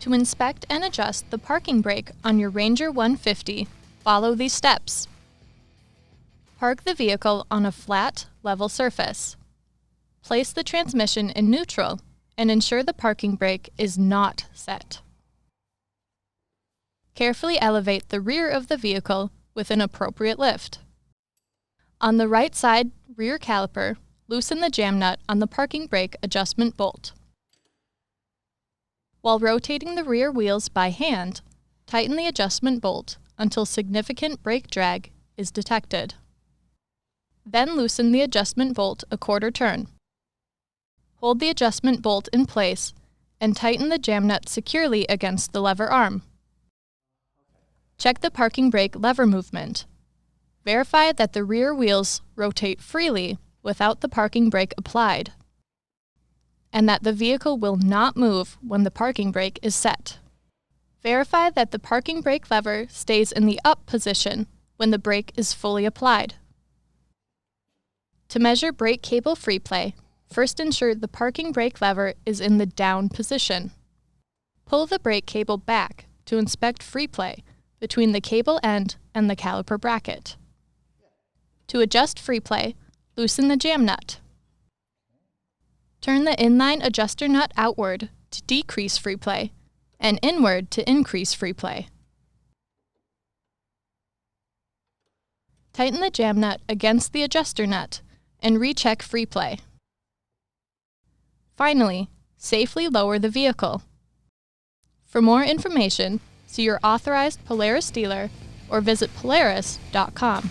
To inspect and adjust the parking brake on your Ranger 150, follow these steps. Park the vehicle on a flat, level surface. Place the transmission in neutral and ensure the parking brake is not set. Carefully elevate the rear of the vehicle with an appropriate lift. On the right side rear caliper, loosen the jam nut on the parking brake adjustment bolt. While rotating the rear wheels by hand, tighten the adjustment bolt until significant brake drag is detected. Then loosen the adjustment bolt a quarter turn. Hold the adjustment bolt in place and tighten the jam nut securely against the lever arm. Check the parking brake lever movement. Verify that the rear wheels rotate freely without the parking brake applied, and that the vehicle will not move when the parking brake is set. Verify that the parking brake lever stays in the up position when the brake is fully applied. To measure brake cable free play, first ensure the parking brake lever is in the down position. Pull the brake cable back to inspect free play between the cable end and the caliper bracket. To adjust free play, loosen the jam nut. Turn the inline adjuster nut outward to decrease free play and inward to increase free play. Tighten the jam nut against the adjuster nut and recheck free play. Finally, safely lower the vehicle. For more information, see your authorized Polaris dealer or visit polaris.com.